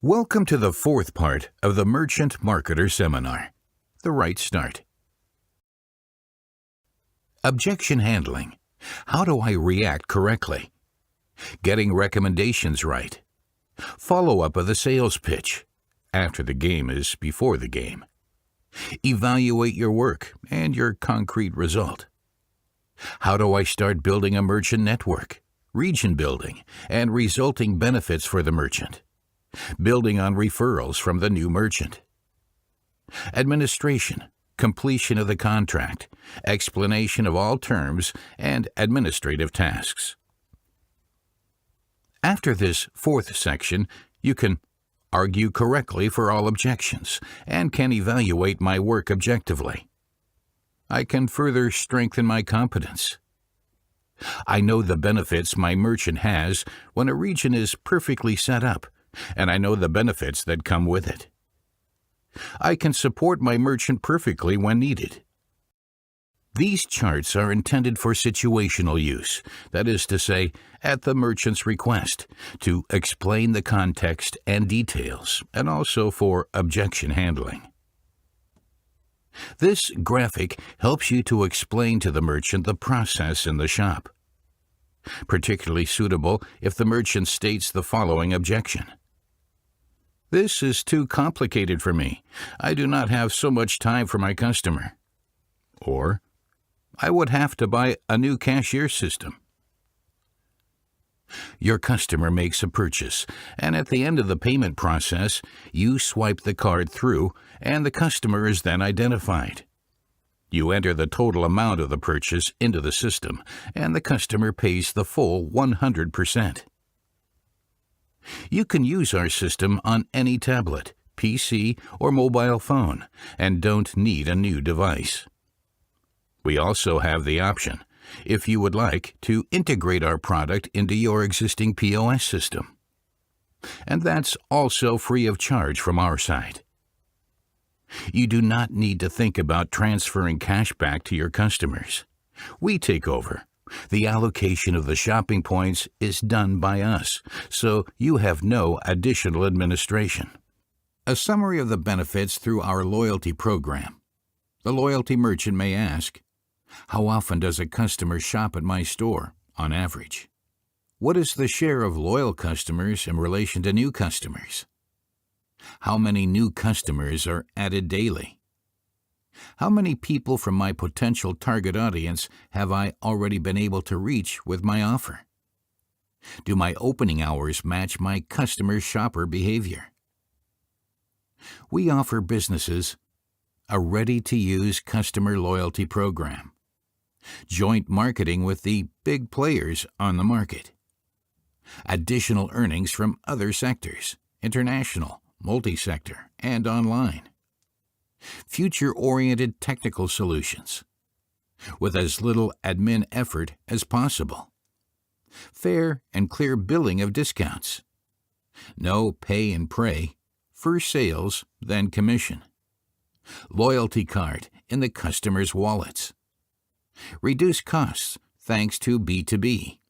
Welcome to the fourth part of the Merchant Marketer Seminar, The Right Start. Objection handling. How do I react correctly? Getting recommendations right. Follow-up of the sales pitch. After the game is before the game. Evaluate your work and your concrete result. How do I start building a merchant network, region building, and resulting benefits for the merchant? Building on referrals from the new merchant. Administration, completion of the contract, explanation of all terms, and administrative tasks. After this fourth section, you can argue correctly for all objections and can evaluate my work objectively. I can further strengthen my competence. I know the benefits my merchant has when a region is perfectly set up, and I know the benefits that come with it. I can support my merchant perfectly when needed. These charts are intended for situational use, that is to say, at the merchant's request, to explain the context and details, and also for objection handling. This graphic helps you to explain to the merchant the process in the shop. Particularly suitable if the merchant states the following objection. This is too complicated for me. I do not have so much time for my customer. Or, I would have to buy a new cashier system. Your customer makes a purchase, and at the end of the payment process, you swipe the card through, and the customer is then identified. You enter the total amount of the purchase into the system, and the customer pays the full 100%. You can use our system on any tablet, PC, or mobile phone, and don't need a new device. We also have the option, if you would like, to integrate our product into your existing POS system. And that's also free of charge from our side. You do not need to think about transferring cash back to your customers. We take over. The allocation of the shopping points is done by us, so you have no additional administration. A summary of the benefits through our loyalty program. The loyalty merchant may ask, how often does a customer shop at my store, on average? What is the share of loyal customers in relation to new customers? How many new customers are added daily? How many people from my potential target audience have I already been able to reach with my offer? Do my opening hours match my customer shopper behavior? We offer businesses a ready-to-use customer loyalty program, joint marketing with the big players on the market, additional earnings from other sectors, international, multi-sector, and online, future-oriented technical solutions, with as little admin effort as possible, fair and clear billing of discounts, no pay and pray, first sales, then commission, loyalty card in the customer's wallets, reduced costs thanks to B2B,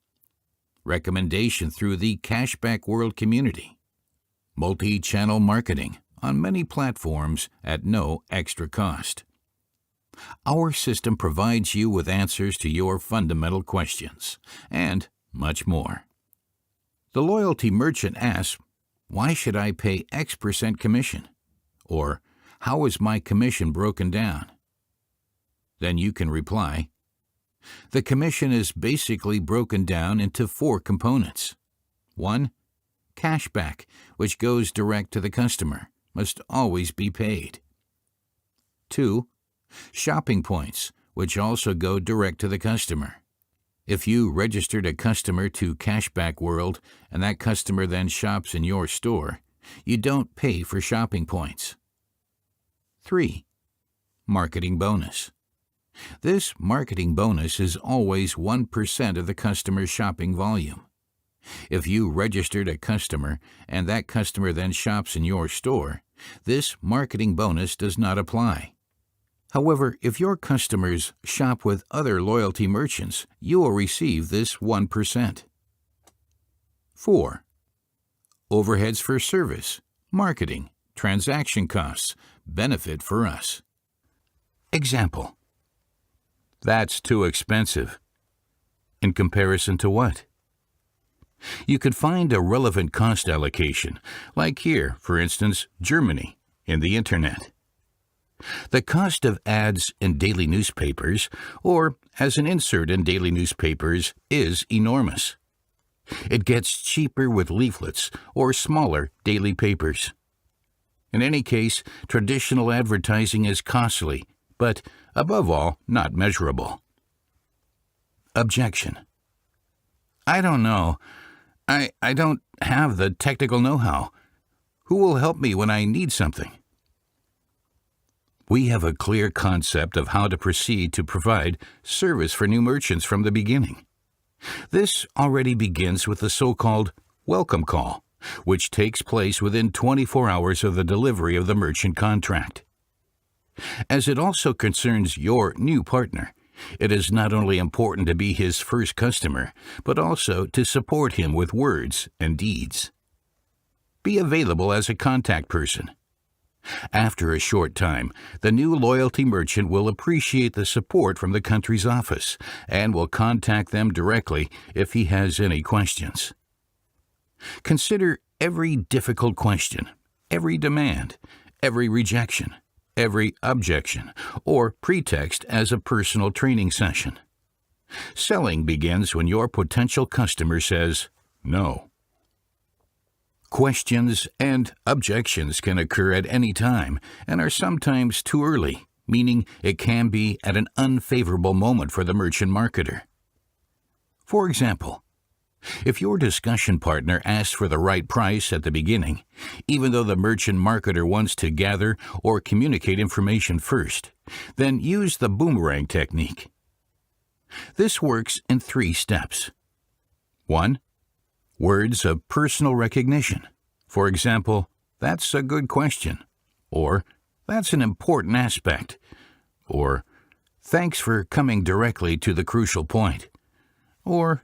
recommendation through the Cashback World community, multi-channel marketing on many platforms at no extra cost. Our system provides you with answers to your fundamental questions, and much more. The loyalty merchant asks, why should I pay X% commission? Or, how is my commission broken down? Then you can reply, the commission is basically broken down into 4 components. 1. Cashback, which goes direct to the customer, must always be paid. 2. Shopping points, which also go direct to the customer. If you registered a customer to Cashback World and that customer then shops in your store, you don't pay for shopping points. 3. Marketing bonus. This marketing bonus is always 1% of the customer's shopping volume. If you registered a customer and that customer then shops in your store, this marketing bonus does not apply. However, if your customers shop with other loyalty merchants, you will receive this 1%. 4. Overheads for service, marketing, transaction costs, benefit for us. Example: that's too expensive. In comparison to what? You could find a relevant cost allocation, like here, for instance, Germany, in the Internet. The cost of ads in daily newspapers, or as an insert in daily newspapers, is enormous. It gets cheaper with leaflets or smaller daily papers. In any case, traditional advertising is costly, but above all, not measurable. Objection: I don't know. I don't have the technical know-how. Who will help me when I need something? We have a clear concept of how to proceed to provide service for new merchants from the beginning. This already begins with the so-called welcome call, which takes place within 24 hours of the delivery of the merchant contract. As it also concerns your new partner, it is not only important to be his first customer, but also to support him with words and deeds. Be available as a contact person. After a short time, the new loyalty merchant will appreciate the support from the country's office and will contact them directly if he has any questions. Consider every difficult question, every demand, every rejection, every objection, or pretext as a personal training session. Selling begins when your potential customer says no. Questions and objections can occur at any time and are sometimes too early, meaning it can be at an unfavorable moment for the merchant marketer. For example, if your discussion partner asks for the right price at the beginning, even though the merchant marketer wants to gather or communicate information first, then use the boomerang technique. This works in 3 steps. 1. Words of personal recognition. For example, that's a good question, or that's an important aspect, or thanks for coming directly to the crucial point, or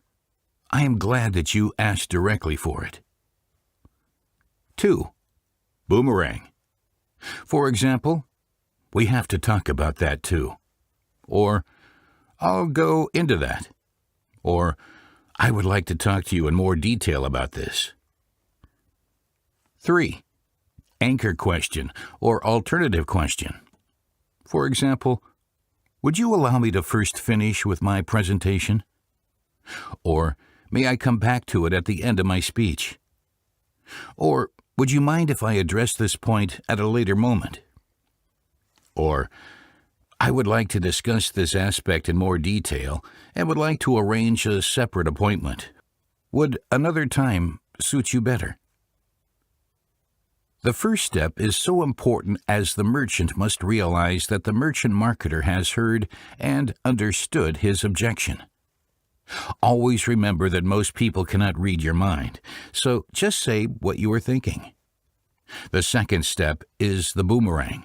I am glad that you asked directly for it. 2. Boomerang. For example, we have to talk about that too, or I'll go into that, or I would like to talk to you in more detail about this. 3. Anchor question or alternative question. For example, would you allow me to first finish with my presentation? Or may I come back to it at the end of my speech? Or would you mind if I address this point at a later moment? Or I would like to discuss this aspect in more detail and would like to arrange a separate appointment. Would another time suit you better? The first step is so important as the merchant must realize that the merchant marketer has heard and understood his objection. Always remember that most people cannot read your mind, so just say what you are thinking. The second step is the boomerang.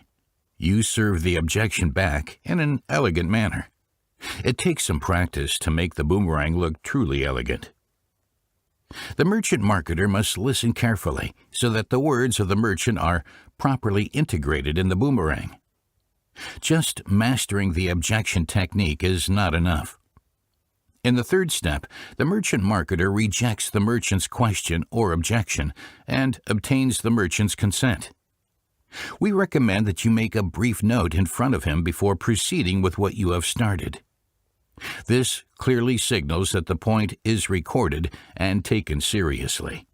You serve the objection back in an elegant manner. It takes some practice to make the boomerang look truly elegant. The merchant marketer must listen carefully so that the words of the merchant are properly integrated in the boomerang. Just mastering the objection technique is not enough. In the third step, the merchant marketer rejects the merchant's question or objection and obtains the merchant's consent. We recommend that you make a brief note in front of him before proceeding with what you have started. This clearly signals that the point is recorded and taken seriously.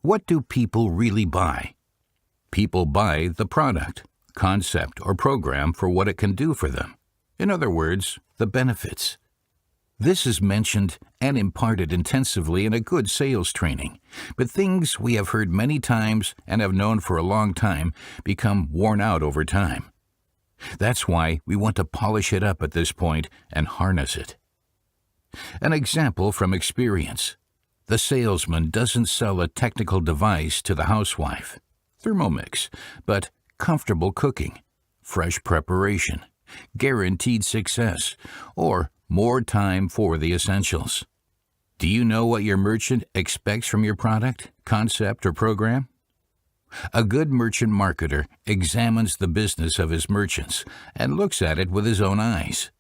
What do people really buy? People buy the product, concept, or program for what it can do for them. In other words, the benefits. This is mentioned and imparted intensively in a good sales training, but things we have heard many times and have known for a long time become worn out over time. That's why we want to polish it up at this point and harness it. An example from experience. The salesman doesn't sell a technical device to the housewife, Thermomix, but comfortable cooking, fresh preparation, guaranteed success, or more time for the essentials. Do you know what your merchant expects from your product, concept, or program? A good merchant marketer examines the business of his merchants and looks at it with his own eyes.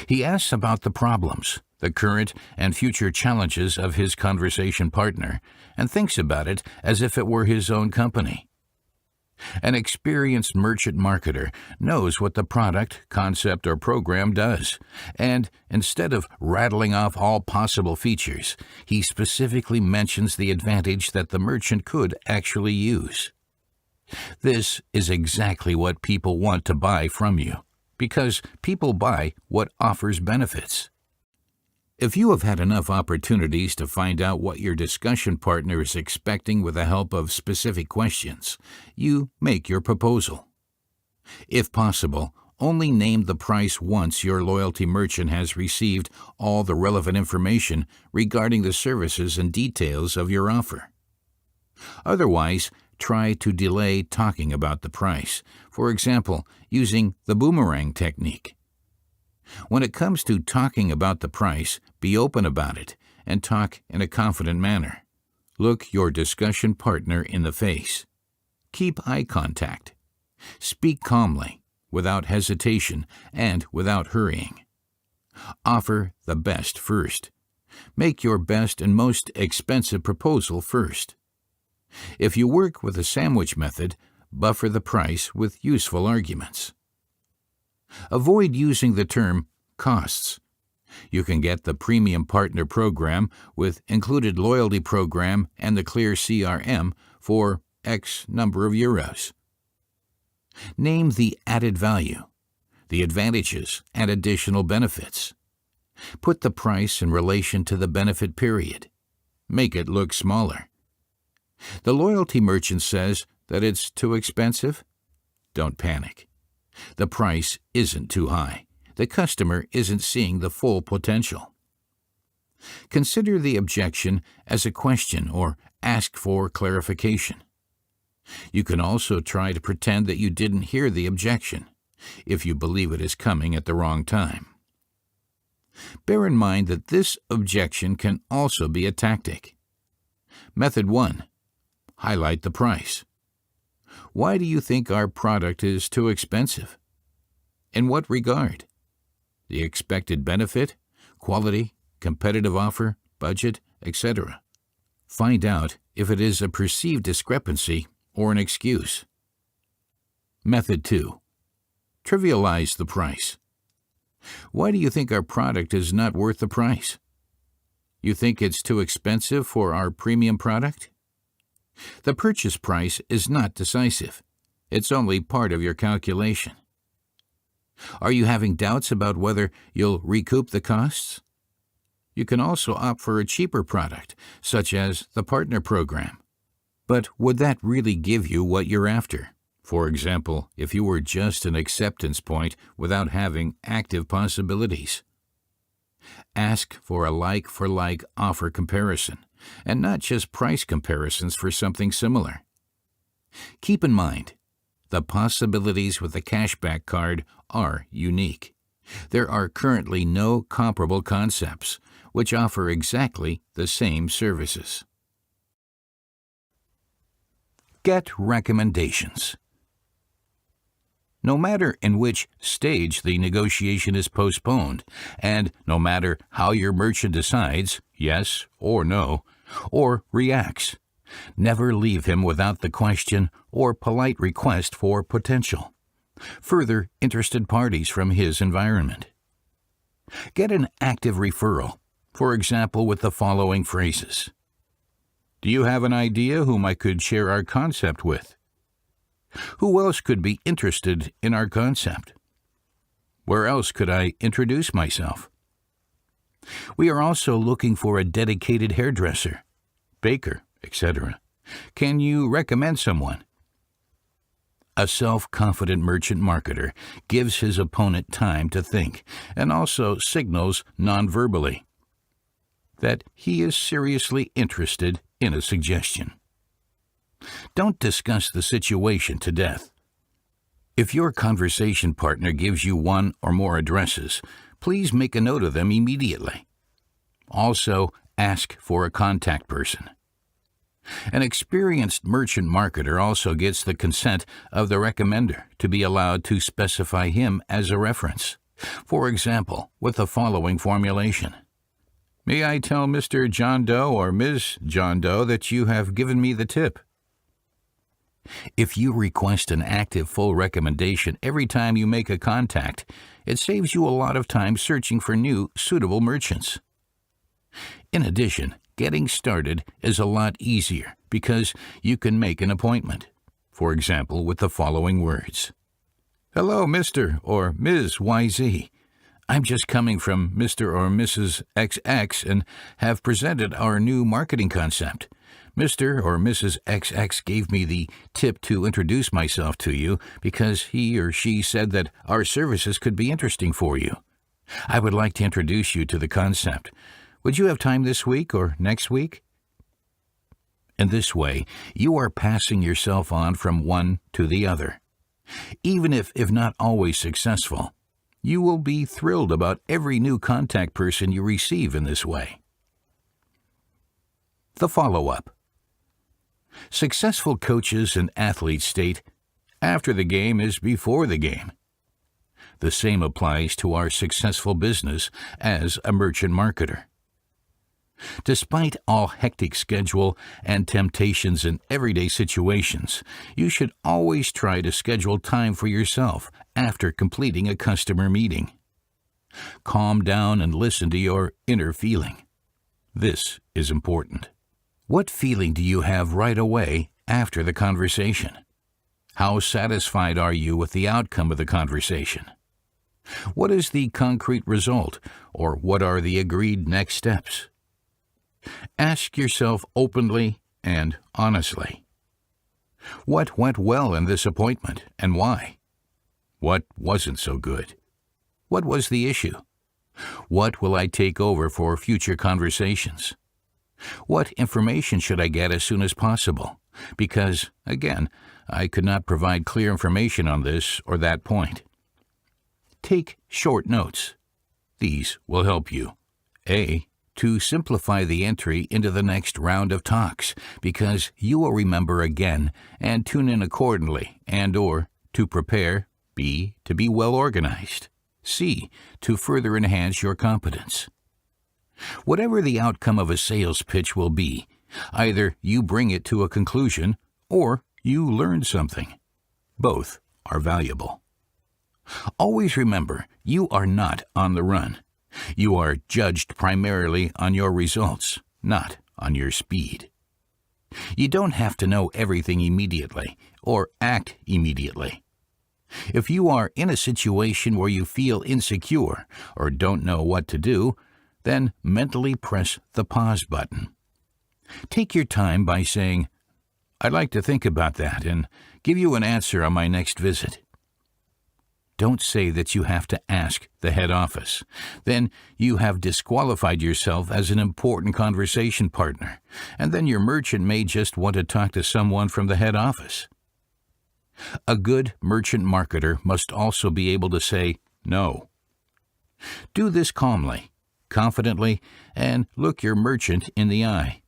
He asks about the problems, the current and future challenges of his conversation partner, and thinks about it as if it were his own company. An experienced merchant marketer knows what the product, concept, or program does, and instead of rattling off all possible features, he specifically mentions the advantage that the merchant could actually use. This is exactly what people want to buy from you, because people buy what offers benefits. If you have had enough opportunities to find out what your discussion partner is expecting with the help of specific questions, you make your proposal. If possible, only name the price once your loyalty merchant has received all the relevant information regarding the services and details of your offer. Otherwise, try to delay talking about the price, for example, using the boomerang technique. When it comes to talking about the price, be open about it and talk in a confident manner. Look your discussion partner in the face. Keep eye contact. Speak calmly, without hesitation and without hurrying. Offer the best first. Make your best and most expensive proposal first. If you work with a sandwich method, buffer the price with useful arguments. Avoid using the term costs. You can get the Premium Partner Program with included loyalty program and the Clear CRM for X number of euros. Name the added value, the advantages, and additional benefits. Put the price in relation to the benefit period. Make it look smaller. The loyalty merchant says that it's too expensive? Don't panic. The price isn't too high. The customer isn't seeing the full potential. Consider the objection as a question or ask for clarification. You can also try to pretend that you didn't hear the objection, if you believe it is coming at the wrong time. Bear in mind that this objection can also be a tactic. Method 1. Highlight the price. Why do you think our product is too expensive? In what regard? The expected benefit, quality, competitive offer, budget, etc. Find out if it is a perceived discrepancy or an excuse. Method 2. Trivialize the price. Why do you think our product is not worth the price? You think it's too expensive for our premium product? The purchase price is not decisive. It's only part of your calculation. Are you having doubts about whether you'll recoup the costs? You can also opt for a cheaper product, such as the partner program. But would that really give you what you're after? For example, if you were just an acceptance point without having active possibilities. Ask for a like-for-like offer comparison, and not just price comparisons for something similar. Keep in mind, the possibilities with the cashback card are unique. There are currently no comparable concepts which offer exactly the same services. Get recommendations. No matter in which stage the negotiation is postponed, and no matter how your merchant decides, yes or no, or reacts, never leave him without the question or polite request for potential further interested parties from his environment. Get an active referral, for example, with the following phrases. Do you have an idea whom I could share our concept with? Who else could be interested in our concept? Where else could I introduce myself? We are also looking for a dedicated hairdresser, baker, etc. Can you recommend someone? A self-confident merchant marketer gives his opponent time to think and also signals non-verbally that he is seriously interested in a suggestion. Don't discuss the situation to death. If your conversation partner gives you one or more addresses, please make a note of them immediately. Also, ask for a contact person. An experienced merchant marketer also gets the consent of the recommender to be allowed to specify him as a reference. For example, with the following formulation: "May I tell Mr. John Doe or Ms. John Doe that you have given me the tip?" If you request an active full recommendation every time you make a contact, it saves you a lot of time searching for new, suitable merchants. In addition, getting started is a lot easier because you can make an appointment. For example, with the following words: "Hello, Mr. or Ms. YZ. I'm just coming from Mr. or Mrs. XX and have presented our new marketing concept. Mr. or Mrs. XX gave me the tip to introduce myself to you because he or she said that our services could be interesting for you. I would like to introduce you to the concept. Would you have time this week or next week?" In this way, you are passing yourself on from one to the other. Even if not always successful, you will be thrilled about every new contact person you receive in this way. The follow-up. Successful coaches and athletes state, "After the game is before the game." The same applies to our successful business as a merchant marketer. Despite all hectic schedule and temptations in everyday situations, you should always try to schedule time for yourself after completing a customer meeting. Calm down and listen to your inner feeling. This is important. What feeling do you have right away after the conversation? How satisfied are you with the outcome of the conversation? What is the concrete result, or what are the agreed next steps? Ask yourself openly and honestly. What went well in this appointment and why? What wasn't so good? What was the issue? What will I take over for future conversations? What information should I get as soon as possible? Because, again, I could not provide clear information on this or that point. Take short notes. These will help you. A. To simplify the entry into the next round of talks, because you will remember again and tune in accordingly, and/or to prepare. B. To be well organized. C. To further enhance your competence. Whatever the outcome of a sales pitch will be, either you bring it to a conclusion or you learn something. Both are valuable. Always remember, you are not on the run. You are judged primarily on your results, not on your speed. You don't have to know everything immediately or act immediately. If you are in a situation where you feel insecure or don't know what to do, then mentally press the pause button. Take your time by saying, "I'd like to think about that and give you an answer on my next visit." Don't say that you have to ask the head office. Then you have disqualified yourself as an important conversation partner, and then your merchant may just want to talk to someone from the head office. A good merchant marketer must also be able to say no. Do this calmly, confidently, and look your merchant in the eye.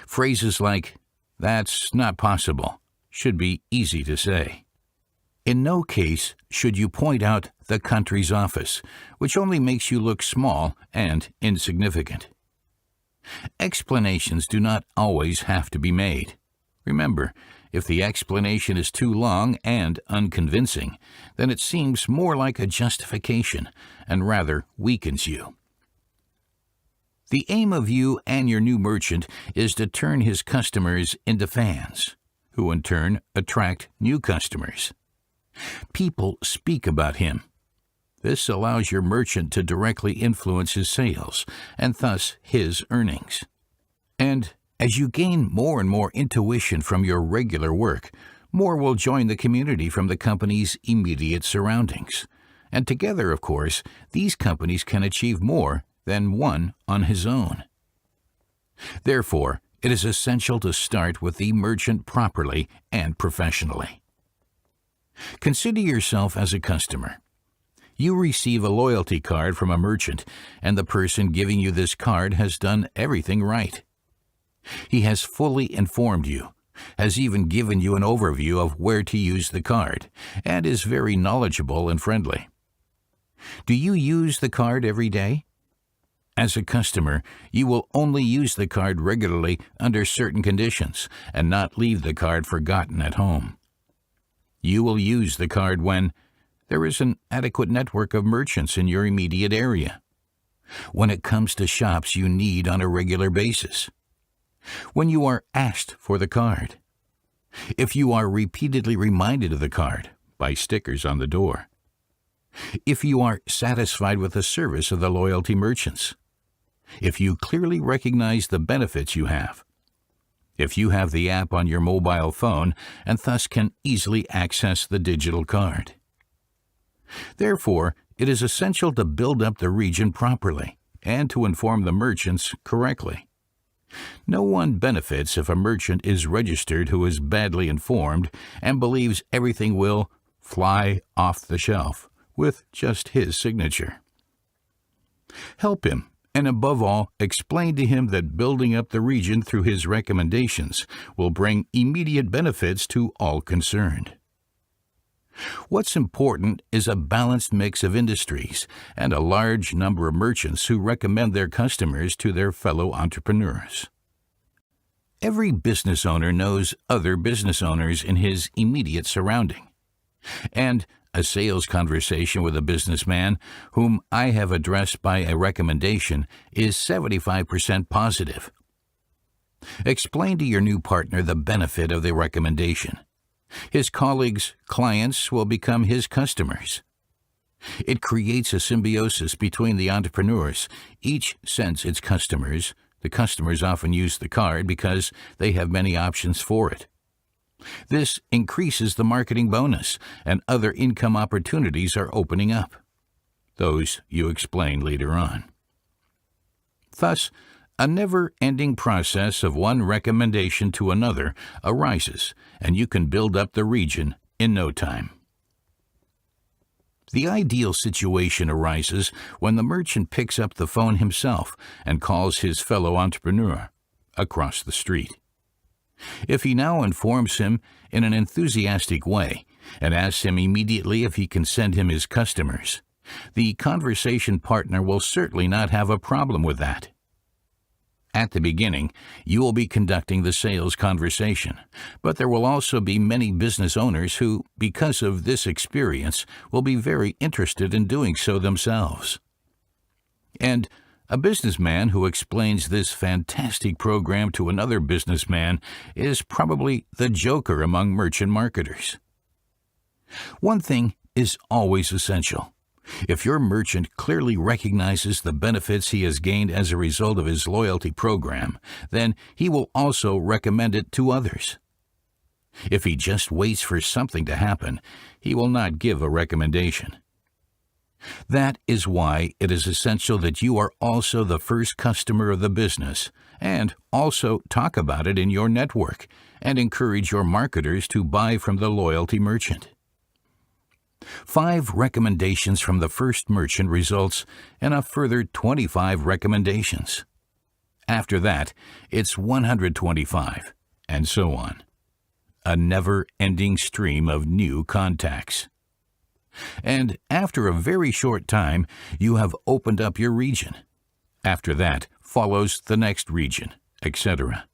Phrases like, "That's not possible," should be easy to say. In no case should you point out the country's office, which only makes you look small and insignificant. Explanations do not always have to be made. Remember, if the explanation is too long and unconvincing, then it seems more like a justification and rather weakens you. The aim of you and your new merchant is to turn his customers into fans, who in turn attract new customers. People speak about him. This allows your merchant to directly influence his sales and thus his earnings. And as you gain more and more intuition from your regular work, more will join the community from the company's immediate surroundings. And together, of course, these companies can achieve more than one on his own. Therefore, it is essential to start with the merchant properly and professionally. Consider yourself as a customer. You receive a loyalty card from a merchant, and the person giving you this card has done everything right. He has fully informed you, has even given you an overview of where to use the card, and is very knowledgeable and friendly. Do you use the card every day? As a customer, you will only use the card regularly under certain conditions and not leave the card forgotten at home. You will use the card when there is an adequate network of merchants in your immediate area, when it comes to shops you need on a regular basis, when you are asked for the card, if you are repeatedly reminded of the card by stickers on the door, if you are satisfied with the service of the loyalty merchants, if you clearly recognize the benefits you have, if you have the app on your mobile phone and thus can easily access the digital card. Therefore, it is essential to build up the region properly and to inform the merchants correctly. No one benefits if a merchant is registered who is badly informed and believes everything will fly off the shelf with just his signature. Help him, and above all, explain to him that building up the region through his recommendations will bring immediate benefits to all concerned. What's important is a balanced mix of industries and a large number of merchants who recommend their customers to their fellow entrepreneurs. Every business owner knows other business owners in his immediate surrounding, and a sales conversation with a businessman whom I have addressed by a recommendation is 75% positive. Explain to your new partner the benefit of the recommendation. His colleagues' clients will become his customers. It creates a symbiosis between the entrepreneurs. Each sends its customers. The customers often use the card because they have many options for it. This increases the marketing bonus, and other income opportunities are opening up. Those you explain later on. Thus, a never-ending process of one recommendation to another arises, and you can build up the region in no time. The ideal situation arises when the merchant picks up the phone himself and calls his fellow entrepreneur across the street. If he now informs him in an enthusiastic way and asks him immediately if he can send him his customers, the conversation partner will certainly not have a problem with that. At the beginning, you will be conducting the sales conversation, but there will also be many business owners who, because of this experience, will be very interested in doing so themselves. And a businessman who explains this fantastic program to another businessman is probably the joker among merchant marketers. One thing is always essential. If your merchant clearly recognizes the benefits he has gained as a result of his loyalty program, then he will also recommend it to others. If he just waits for something to happen, he will not give a recommendation. That is why it is essential that you are also the first customer of the business, and also talk about it in your network and encourage your marketers to buy from the loyalty merchant. 5 recommendations from the first merchant results in a further 25 recommendations. After that, it's 125, and so on. A never-ending stream of new contacts. And after a very short time, you have opened up your region. After that follows the next region, etc.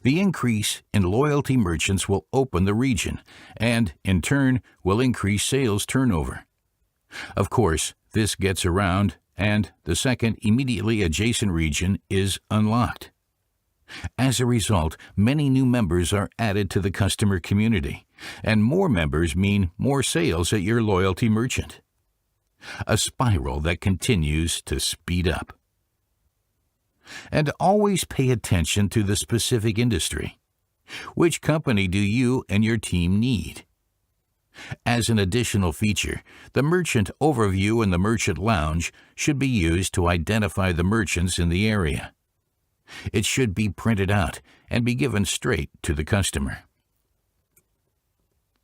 The increase in loyalty merchants will open the region, and, in turn, will increase sales turnover. Of course, this gets around, and the second immediately adjacent region is unlocked. As a result, many new members are added to the customer community, and more members mean more sales at your loyalty merchant. A spiral that continues to speed up. And always pay attention to the specific industry. Which company do you and your team need? As an additional feature, the Merchant Overview in the Merchant Lounge should be used to identify the merchants in the area. It should be printed out and be given straight to the customer.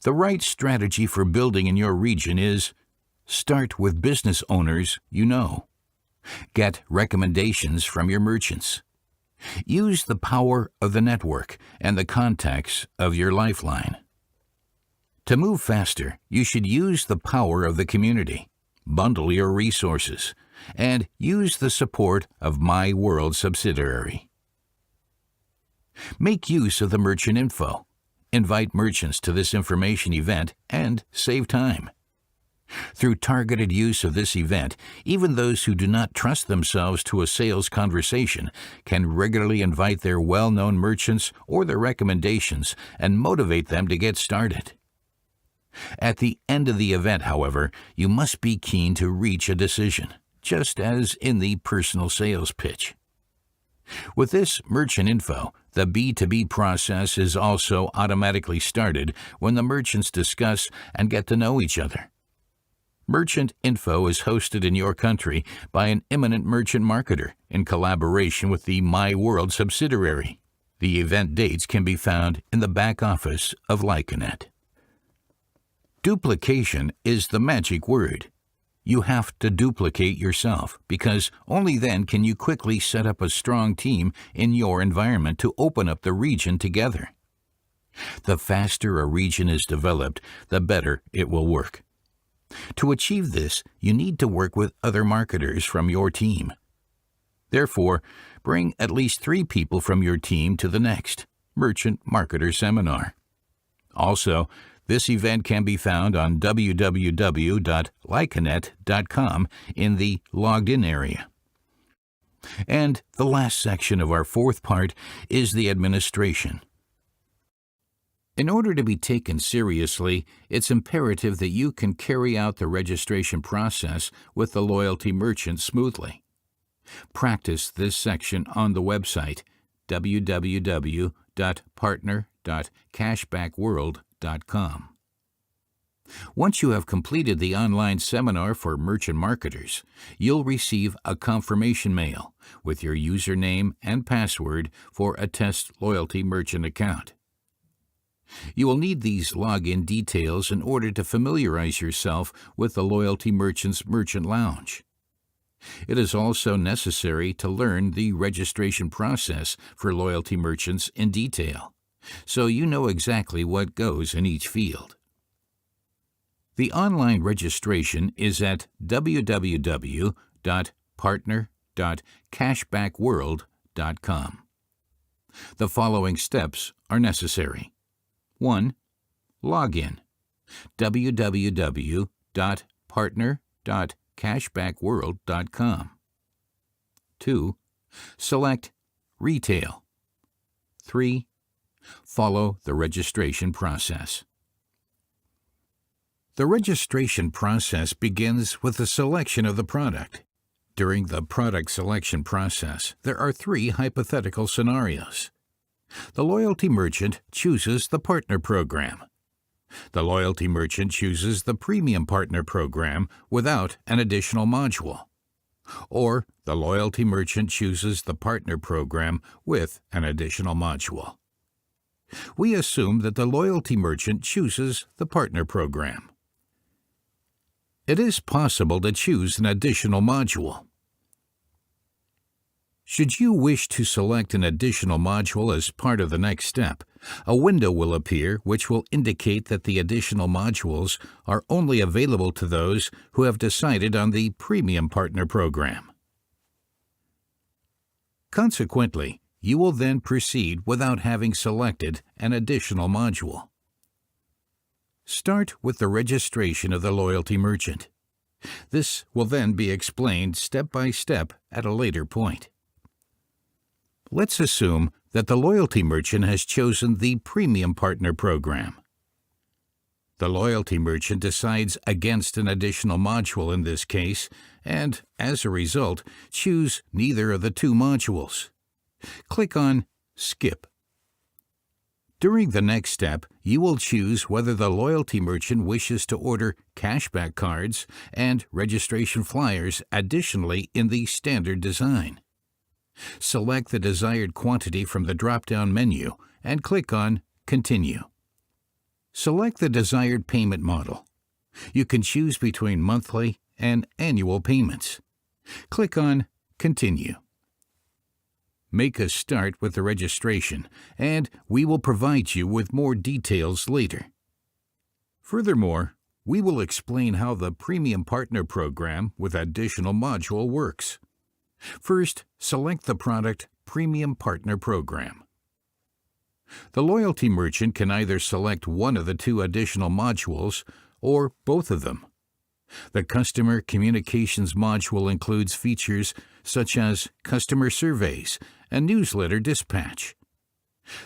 The right strategy for building in your region is start with business owners you know. Get recommendations from your merchants. Use the power of the network and the contacts of your lifeline. To move faster, you should use the power of the community, bundle your resources, and use the support of myWorld subsidiary. Make use of the merchant info. Invite merchants to this information event and save time. Through targeted use of this event, even those who do not trust themselves to a sales conversation can regularly invite their well-known merchants or their recommendations and motivate them to get started. At the end of the event, however, you must be keen to reach a decision, just as in the personal sales pitch. With this merchant info, the B2B process is also automatically started when the merchants discuss and get to know each other. Merchant info is hosted in your country by an eminent merchant marketer in collaboration with the myWorld subsidiary. The event dates can be found in the back office of Lyconet. Duplication is the magic word. You have to duplicate yourself because only then can you quickly set up a strong team in your environment to open up the region together. The faster a region is developed, the better it will work. To achieve this, you need to work with other marketers from your team. Therefore, bring at least 3 people from your team to the next Merchant Marketer Seminar. Also, this event can be found on www.lyconet.com in the Logged In area. And the last section of our 4th part is the administration. In order to be taken seriously, it's imperative that you can carry out the registration process with the loyalty merchant smoothly. Practice this section on the website www.partner.cashbackworld.com. Once you have completed the online seminar for merchant marketers, you'll receive a confirmation mail with your username and password for a test loyalty merchant account. You will need these login details in order to familiarize yourself with the Loyalty Merchant's Merchant Lounge. It is also necessary to learn the registration process for loyalty merchants in detail, so you know exactly what goes in each field. The online registration is at www.partner.cashbackworld.com. The following steps are necessary. 1. Login. www.partner.cashbackworld.com. 2. Select Retail. 3. Follow the registration process. The registration process begins with the selection of the product. During the product selection process, there are 3 hypothetical scenarios. The loyalty merchant chooses the partner program. The loyalty merchant chooses the premium partner program without an additional module. Or the loyalty merchant chooses the partner program with an additional module. We assume that the loyalty merchant chooses the partner program. It is possible to choose an additional module. Should you wish to select an additional module as part of the next step, a window will appear which will indicate that the additional modules are only available to those who have decided on the Premium Partner Program. Consequently, you will then proceed without having selected an additional module. Start with the registration of the loyalty merchant. This will then be explained step by step at a later point. Let's assume that the loyalty merchant has chosen the Premium Partner Program. The loyalty merchant decides against an additional module in this case, and, as a result, choose neither of the 2 modules. Click on Skip. During the next step, you will choose whether the loyalty merchant wishes to order cashback cards and registration flyers additionally in the standard design. Select the desired quantity from the drop-down menu and click on Continue. Select the desired payment model. You can choose between monthly and annual payments. Click on Continue. make a start with the registration, and we will provide you with more details later. Furthermore, we will explain how the Premium Partner Program with additional module works. First, select the product Premium Partner Program. The loyalty merchant can either select one of the two additional modules or both of them. The Customer Communications module includes features such as customer surveys and newsletter dispatch.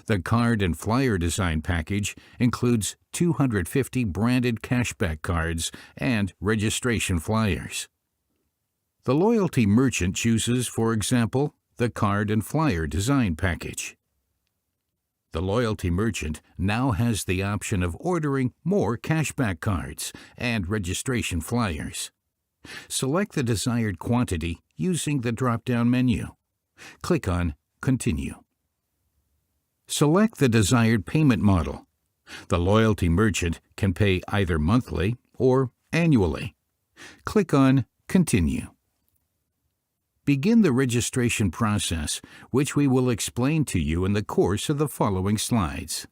The Card and Flyer Design package includes 250 branded cashback cards and registration flyers. The loyalty merchant chooses, for example, the Card and Flyer Design package. The loyalty merchant now has the option of ordering more cashback cards and registration flyers. Select the desired quantity using the drop-down menu. Click on Continue. Select the desired payment model. The loyalty merchant can pay either monthly or annually. Click on Continue. Begin the registration process, which we will explain to you in the course of the following slides.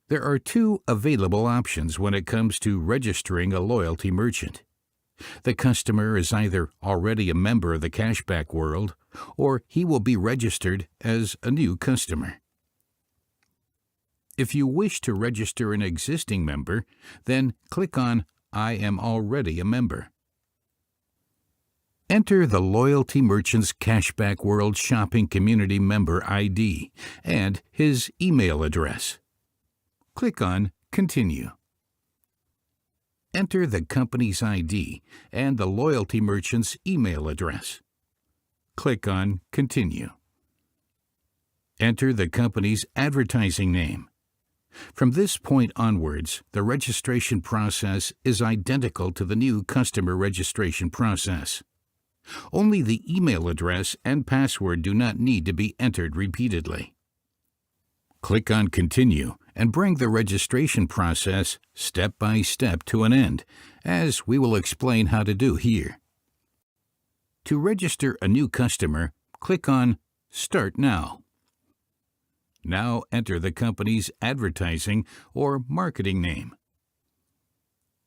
There are two available options when it comes to registering a loyalty merchant. The customer is either already a member of the Cashback World, or he will be registered as a new customer. If you wish to register an existing member, then click on I am already a member. Enter the loyalty merchant's Cashback World Shopping Community member ID and his email address. Click on Continue. Enter the company's ID and the loyalty merchant's email address. Click on Continue. Enter the company's advertising name. From this point onwards, the registration process is identical to the new customer registration process. Only the email address and password do not need to be entered repeatedly. Click on Continue and bring the registration process step by step to an end, as we will explain how to do here. To register a new customer, click on Start Now. Now enter the company's advertising or marketing name.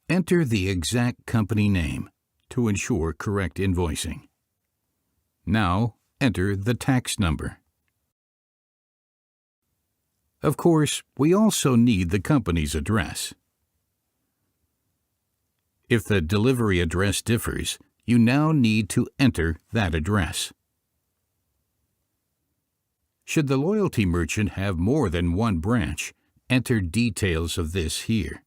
Enter the exact company name to ensure correct invoicing. Now enter the tax number. Of course, we also need the company's address. If the delivery address differs, you now need to enter that address. Should the loyalty merchant have more than one branch, enter details of this here.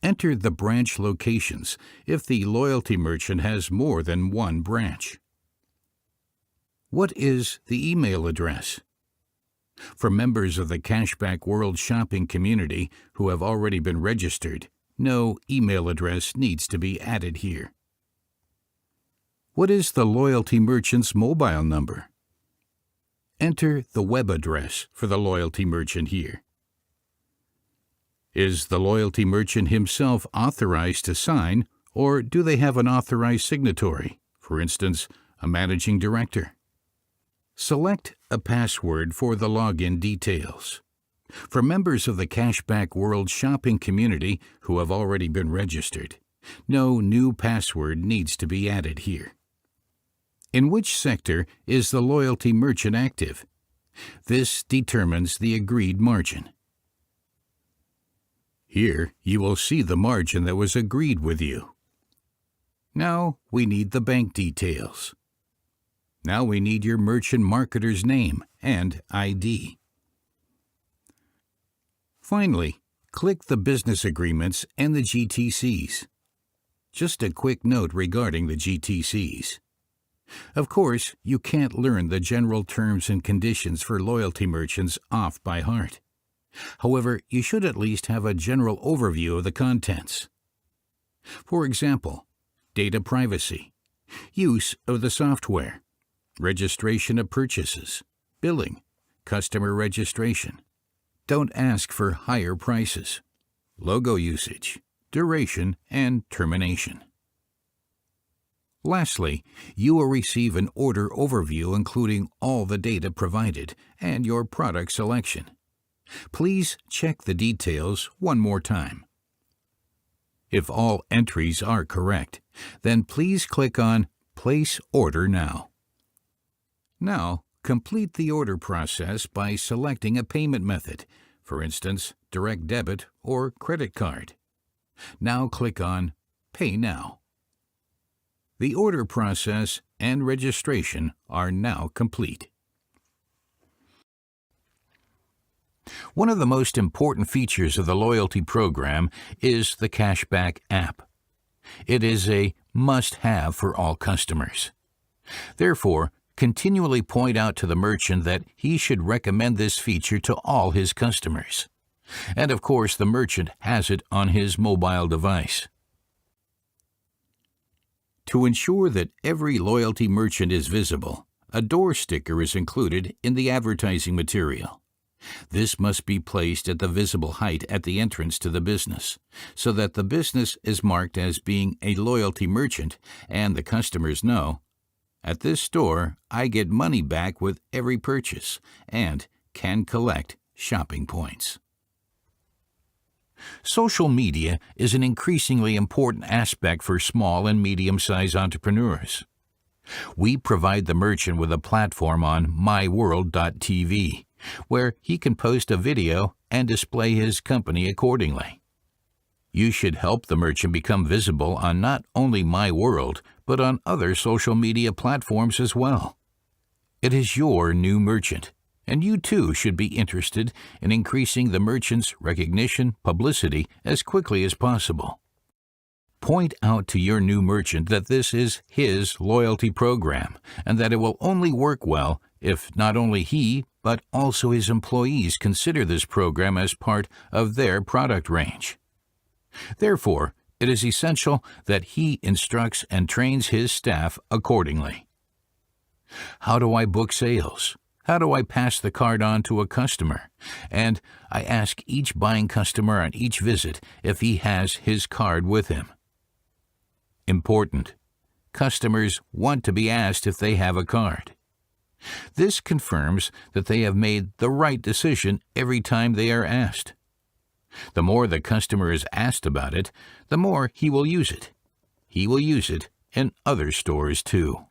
Enter the branch locations if the loyalty merchant has more than one branch. What is the email address? For members of the Cashback World Shopping Community who have already been registered, no email address needs to be added here. What is the loyalty merchant's mobile number? Enter the web address for the loyalty merchant here. Is the loyalty merchant himself authorized to sign, or do they have an authorized signatory, for instance, a managing director? Select a password for the login details. For members of the Cashback World Shopping Community who have already been registered, no new password needs to be added here. In which sector is the loyalty merchant active? This determines the agreed margin. Here you will see the margin that was agreed with you. Now we need the bank details. Now we need your merchant marketer's name and ID. Finally, click the business agreements and the GTCs. Just a quick note regarding the GTCs. Of course, you can't learn the general terms and conditions for loyalty merchants off by heart. However, you should at least have a general overview of the contents. For example, data privacy, use of the software, registration of purchases, billing, customer registration, don't ask for higher prices, logo usage, duration, and termination. Lastly, you will receive an order overview including all the data provided and your product selection. Please check the details one more time. If all entries are correct, then please click on Place Order Now. Now, complete the order process by selecting a payment method, for instance, direct debit or credit card. Now click on Pay Now. The order process and registration are now complete. One of the most important features of the loyalty program is the Cashback app. It is a must-have for all customers. Therefore, continually point out to the merchant that he should recommend this feature to all his customers. And of course, the merchant has it on his mobile device. To ensure that every loyalty merchant is visible, a door sticker is included in the advertising material. This must be placed at the visible height at the entrance to the business, so that the business is marked as being a loyalty merchant and the customers know, at this store, I get money back with every purchase and can collect shopping points. Social media is an increasingly important aspect for small and medium-sized entrepreneurs. We provide the merchant with a platform on myWorld.tv, where he can post a video and display his company accordingly. You should help the merchant become visible on not only myWorld, but on other social media platforms as well. It is your new merchant, and you too should be interested in increasing the merchant's recognition, publicity as quickly as possible. Point out to your new merchant that this is his loyalty program and that it will only work well if not only he, but also his employees consider this program as part of their product range. Therefore, it is essential that he instructs and trains his staff accordingly. How do I book sales? How do I pass the card on to a customer? And I ask each buying customer on each visit if he has his card with him. Important. Customers want to be asked if they have a card. This confirms that they have made the right decision every time they are asked. The more the customer is asked about it, the more he will use it. He will use it in other stores too.